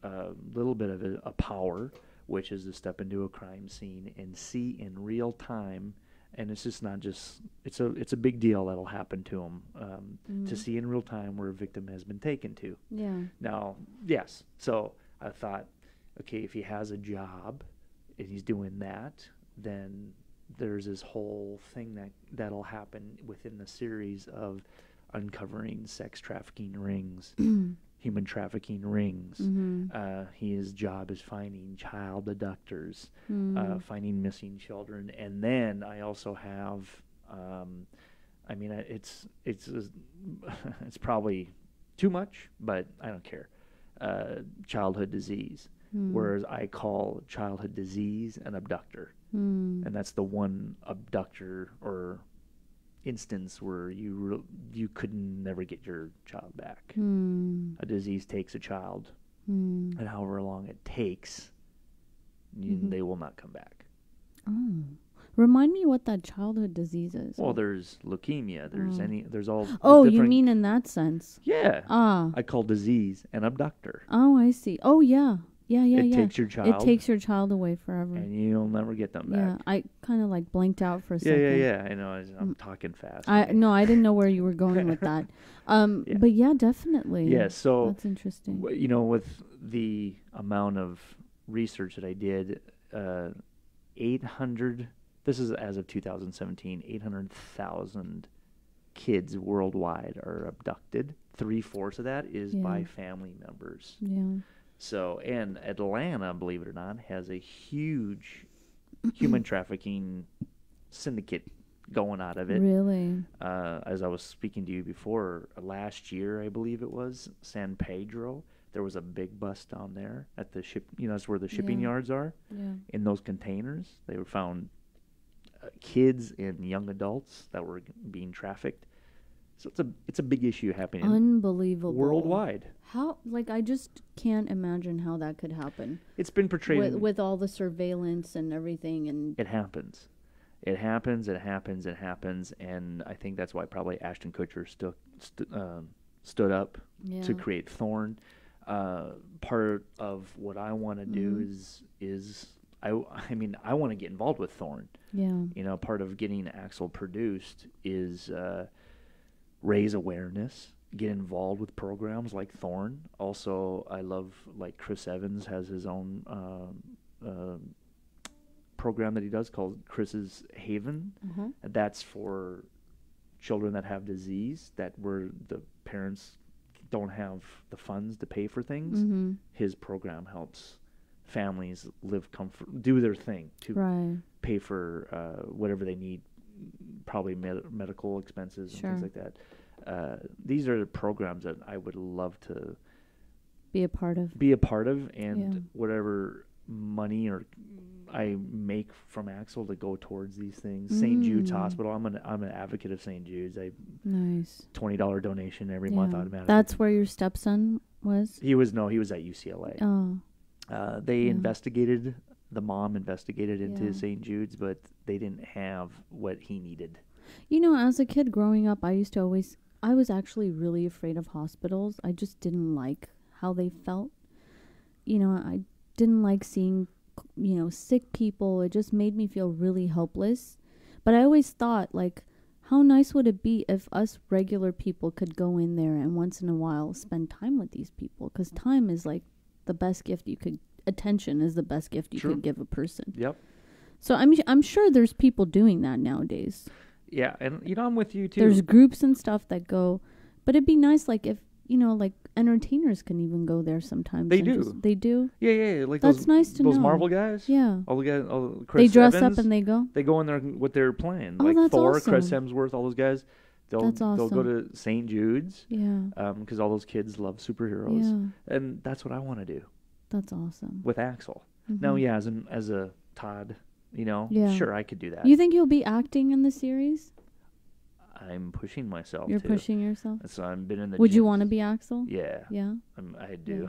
a little bit of a power, which is to step into a crime scene and see in real time. And it's just not just, it's a big deal that'll happen to them, to see in real time where a victim has been taken to. Yeah. Now, yes, so I thought, okay, if he has a job and he's doing that, then there's this whole thing that'll happen within the series of uncovering sex trafficking rings, human trafficking rings. His job is finding child abductors, finding missing children, and then I also have, I mean, it's probably too much, but I don't care. Childhood disease, whereas I call childhood disease an abductor, and that's the one abductor or instance where you could never get your child back. A disease takes a child, and however long it takes, they will not come back. Oh, remind me what that childhood disease is. Well, there's leukemia. There's all. Oh, you mean in that sense? Yeah. Ah. I call disease an abductor. Oh, I see. Oh, yeah. Yeah. It takes your child. It takes your child away forever. And you'll never get them back. Yeah, I kind of like blanked out for a second. Yeah. I know. I'm talking fast. No, I didn't know where you were going with that. But yeah, definitely. Yeah, so that's interesting. With the amount of research that I did, 800. This is as of 2017. 800,000 kids worldwide are abducted. 3/4 of that is by family members. Yeah. So, and Atlanta, believe it or not, has a huge human trafficking syndicate going out of it. Really? As I was speaking to you before, last year, I believe it was, San Pedro, there was a big bust down there at the ship. That's where the shipping yards are. Yeah. In those containers, they were found kids and young adults that were being trafficked. So it's a big issue happening. Unbelievable. Worldwide. How, I just can't imagine how that could happen. It's been portrayed with all the surveillance and everything, and it happens. It happens, and I think that's why probably Ashton Kutcher stood up to create Thorn. Part of what I want to do is I want to get involved with Thorn. Yeah. Part of getting AXEL produced is raise awareness, get involved with programs like Thorn. Also, I love, like, Chris Evans has his own program that he does called Chris's Haven. And that's for children that have disease, that where the parents don't have the funds to pay for things. His program helps families do their thing to pay for whatever they need, probably medical expenses and things like that. These are the programs that I would love to be a part of, and whatever money or I make from AXEL to go towards these things. St. Jude's Hospital. I'm an advocate of St. Jude's. Nice. $20 donation every month automatically. That's where your stepson was? He was at UCLA. Oh. The mom investigated into St. Jude's, but they didn't have what he needed. As a kid growing up, I was actually really afraid of hospitals. I just didn't like how they felt. I didn't like seeing, sick people. It just made me feel really helpless. But I always thought, how nice would it be if us regular people could go in there and once in a while spend time with these people? Because time is the best gift attention is the best gift you could give a person. Yep. So I'm sure there's people doing that nowadays. Yeah, and I'm with you too. There's groups and stuff that go, but it'd be nice if entertainers can even go there sometimes. They do. They do. Yeah. That's nice to know. Those Marvel guys. Yeah. All the guys. Chris they dress Evans, up and they go. They go in there what they're playing. Oh, that's Thor, awesome. Chris Hemsworth, all those guys. They'll go to St. Jude's. Yeah. Because all those kids love superheroes. Yeah. And that's what I want to do. That's awesome. With AXEL. Now, as a Todd, sure, I could do that. You think you'll be acting in the series? I'm pushing myself. You're pushing yourself? So I've been in the Would you want to be AXEL? Yeah. Yeah? I do.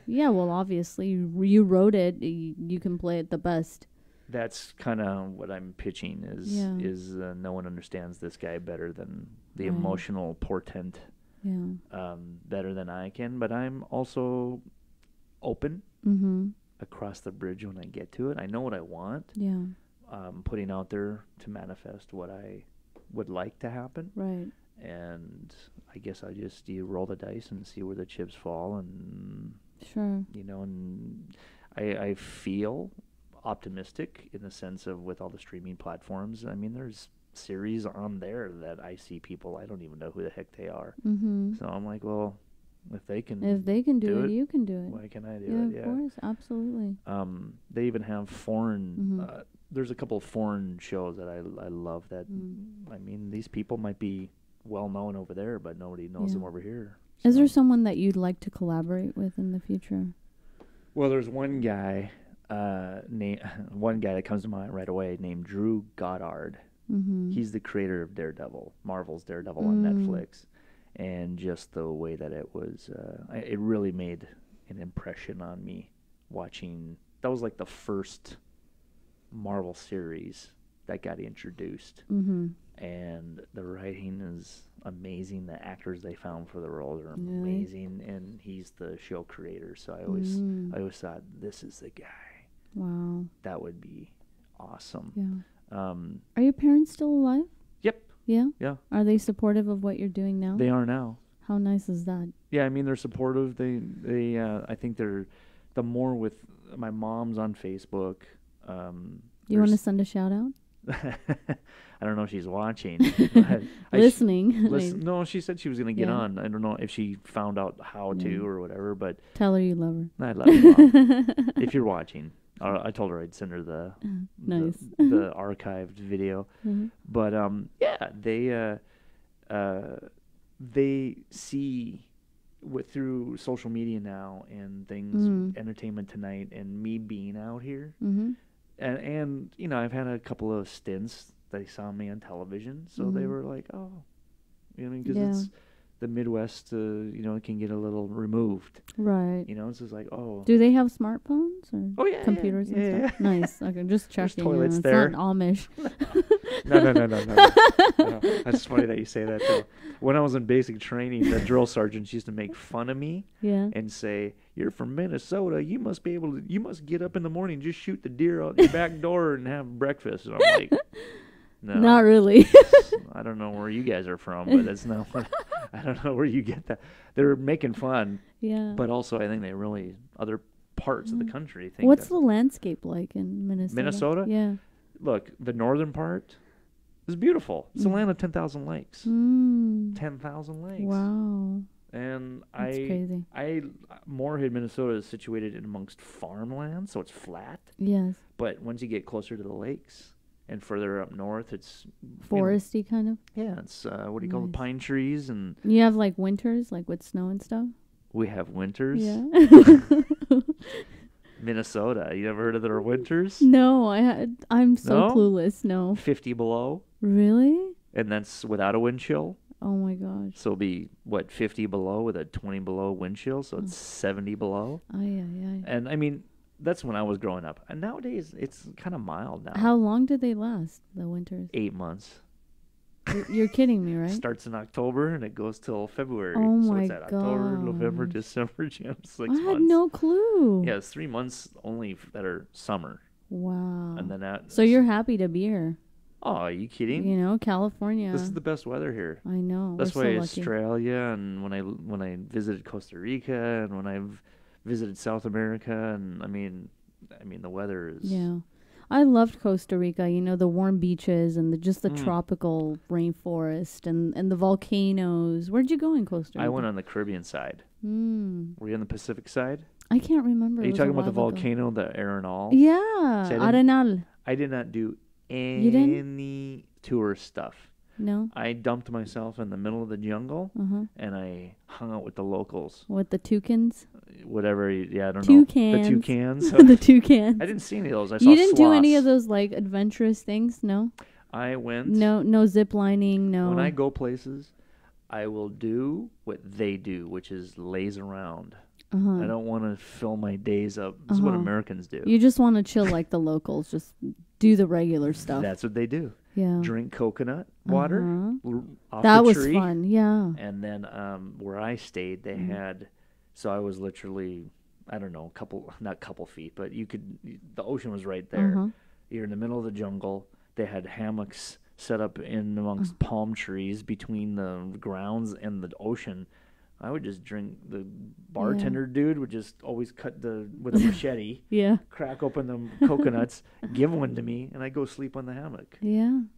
Yeah, well, obviously, you wrote it. You can play it the best. That's kind of what I'm pitching is no one understands this guy better than the emotional portent better than I can. But I'm also open Mm-hmm. across the bridge when I get to it. I know what I want. Yeah. Putting out there to manifest what I would like to happen. Right. And I guess you roll the dice and see where the chips fall, and Sure. and I feel optimistic in the sense of with all the streaming platforms. I mean, there's series on there that I see people, I don't even know who the heck they are. Mm-hmm. So I'm like, well, if they can do it, you can do it. why can I do Yeah, it? Yeah, of course, absolutely. they even have foreign. Mm-hmm. There's a couple of foreign shows that I love. That I mean, these people might be well known over there, but nobody knows them over here. Is So. there someone that you'd like to collaborate with in the future? Well, there's one guy, one guy that comes to mind right away named Drew Goddard. Mm-hmm. He's the creator of Daredevil, Marvel's Daredevil on Netflix, and just the way that it was, it really made an impression on me watching. That was like the first Marvel series that got introduced, and the writing is amazing. The actors they found for the roles are amazing, and he's the show creator. So I always thought, this is the guy. Wow. That would be awesome. Yeah. Are your parents still alive? Yep. Yeah? Yeah. Are they supportive of what you're doing now? They are now. How nice is that? Yeah, I mean, they're supportive. They I think they're, the more with my mom's on Facebook. You want to send a shout out? I don't know if she's watching. Listening. No, she said she was going to get on. I don't know if she found out how to or whatever, but. Tell her you love her. I love you, Mom. If you're watching. I told her I'd send her the nice. the archived video. But, yeah, they see through social media now and things, Entertainment Tonight, and me being out here. And I've had a couple of stints. They saw me on television, so they were like, oh, because it's the Midwest, it can get a little removed. Right. It's just like, oh. Do they have smartphones or computers and yeah. stuff? Nice. Okay, just checking. There's toilets it's there. not Amish. No. That's funny that you say that, though. When I was in basic training, the drill sergeants used to make fun of me and say, "You're from Minnesota. You must get up in the morning, just shoot the deer out your back door and have breakfast." And I'm like, no. Not really. I don't know where you guys are from, but that's not what, I don't know where you get that. They're making fun. Yeah. But also, I think they really, other parts of the country think. What's the landscape like in Minnesota? Minnesota? Yeah. Look, the northern part is beautiful. It's a land of 10,000 lakes. 10,000 lakes. Wow. And That's crazy. Moorhead, Minnesota is situated in amongst farmland, so it's flat. Yes. But once you get closer to the lakes and further up north, it's foresty kind of. Yeah, it's what do you call it? Pine trees, and you have like winters, like with snow and stuff. We have winters. Yeah. Minnesota. You ever heard of their winters? No, I'm so clueless. No. 50 below. Really? And that's without a wind chill. Oh my gosh. So it'll be 50 below with a 20 below wind chill, so it's 70 below. Aye. And I mean, that's when I was growing up. And nowadays it's kind of mild now. How long did they last, the winters? 8 months. You're kidding me, right? Starts in October and it goes till February. Oh my so it's at October, November, December, January, 6 months. I had no clue. Yeah, it's 3 months only that are summer. Wow. And then so you're happy to be here. Oh, are you kidding? California. This is the best weather here. I know. That's why so Australia, and when I visited Costa Rica, and when I've visited South America, and I mean the weather is. Yeah, I loved Costa Rica. The warm beaches and just the tropical rainforest and the volcanoes. Where'd you go in Costa Rica? I went on the Caribbean side. Were you on the Pacific side? I can't remember. Are you talking about the volcano, the Arenal? Yeah, Arenal. I did not do any tourist stuff. No. I dumped myself in the middle of the jungle, and I hung out with the locals. With the toucans? Whatever, I don't toucans. know. The toucans. The toucans. I didn't see any of those. I saw You didn't sloths. do any of those, like, adventurous things? No? I went. No zip lining, no. When I go places, I will do what they do, which is laze around. I don't want to fill my days up. This is what Americans do. You just want to chill like the locals. Just do the regular stuff. That's what they do. Yeah. Drink coconut water off that the was tree. Fun, yeah. And then where I stayed, they had. So I was literally I don't know, not couple feet, but the ocean was right there. You're in the middle of the jungle. They had hammocks set up in amongst palm trees between the grounds and the ocean. I would just drink. The bartender dude would just always cut with a machete. Crack open the coconuts, give one to me, and I go sleep on the hammock.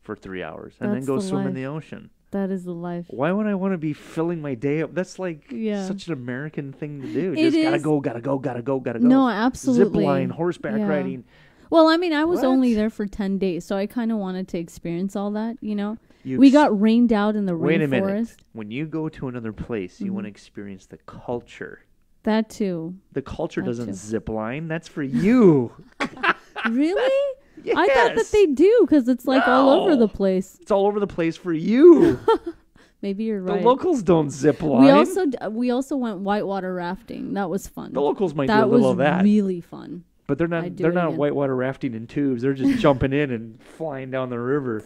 For 3 hours, and then go swim in the ocean. That is the life. Why would I want to be filling my day up? That's like such an American thing to do. It just is. gotta go. No, absolutely. Zip line, horseback riding. Well, I mean, I was only there for 10 days, so I kind of wanted to experience all that, We got rained out in the rainforest. Wait a minute. When you go to another place, you want to experience the culture. That too. The culture doesn't zip line. That's for you. Really? Yes. I thought that they do because it's like all over the place. It's all over the place for you. Maybe you're right. The locals don't zip line. We also went whitewater rafting. That was fun. The locals might do a little of that. That was really fun. But they're not whitewater rafting in tubes. They're just jumping in and flying down the river.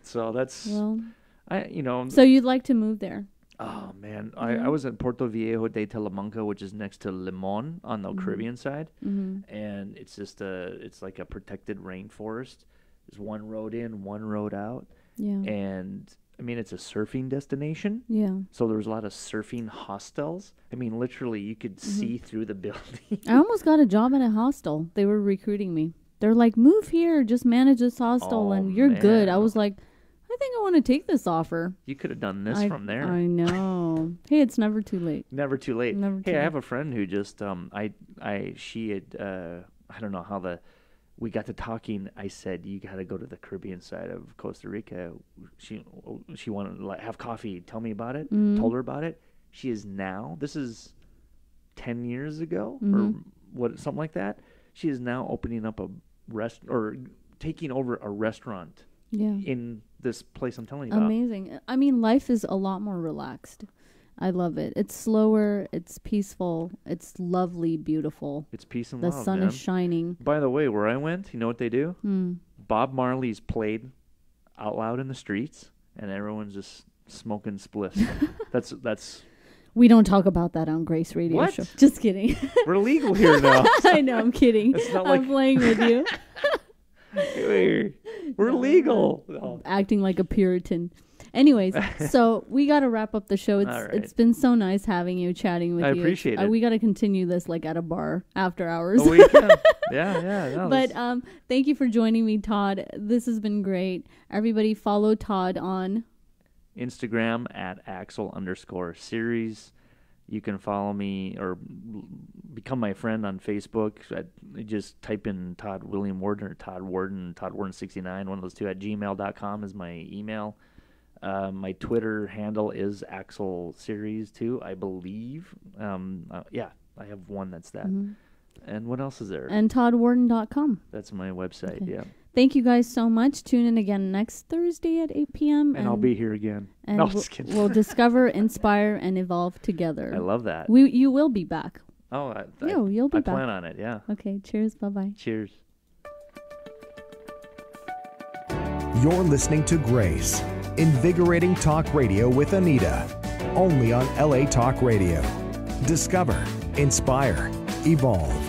So that's So you'd like to move there? Oh man, I was at Puerto Viejo de Talamanca, which is next to Limon on the Caribbean side, and it's just it's like a protected rainforest. There's one road in, one road out, and I mean it's a surfing destination. So there was a lot of surfing hostels. I mean, literally, you could see through the building. I almost got a job at a hostel. They were recruiting me. They're like, move here, just manage this hostel, and you're good. I was like, I think I want to take this offer. You could have done this from there. I know. Hey, it's never too late. Never too late. Never too I late. have a friend who just she had I don't know how we got to talking. I said you got to go to the Caribbean side of Costa Rica. She wanted to have coffee. Tell me about it. Told her about it. She is now. This is 10 years ago or something like that. She is now opening up taking over a restaurant. In this place I'm telling you about. Amazing. I mean, life is a lot more relaxed. I love it. It's slower. It's peaceful. It's lovely, beautiful. It's peace and love. The sun is shining. By the way, where I went, you know what they do? Bob Marley's played out loud in the streets, and everyone's just smoking spliffs. That's. We don't talk about that on Grace Radio Show. Just kidding. We're legal here now. I know. I'm kidding. It's not I'm playing with you. We're legal. Acting like a Puritan. Anyways, so we got to wrap up the show. It's been so nice having you, chatting with you. I appreciate it. We got to continue this like at a bar after hours. Oh, we can. Yeah. No, but thank you for joining me, Todd. This has been great. Everybody follow Todd on Instagram at AXEL_series. You can follow me or become my friend on Facebook. Just type in Todd William Worden or Todd Worden, Todd Worden69, one of those two, at gmail.com is my email. My Twitter handle is AXEL Series too, I believe. I have one that's that. And what else is there? And ToddWarden.com. That's my website, okay. Thank you guys so much. Tune in again next Thursday at 8 p.m. And I'll be here again. And no, just kidding. We'll discover, inspire, and evolve together. I love that. You will be back. Oh, you'll be back. I plan on it, yeah. Okay, cheers. Bye-bye. Cheers. You're listening to Grace, invigorating talk radio with Anita, only on LA Talk Radio. Discover, inspire, evolve.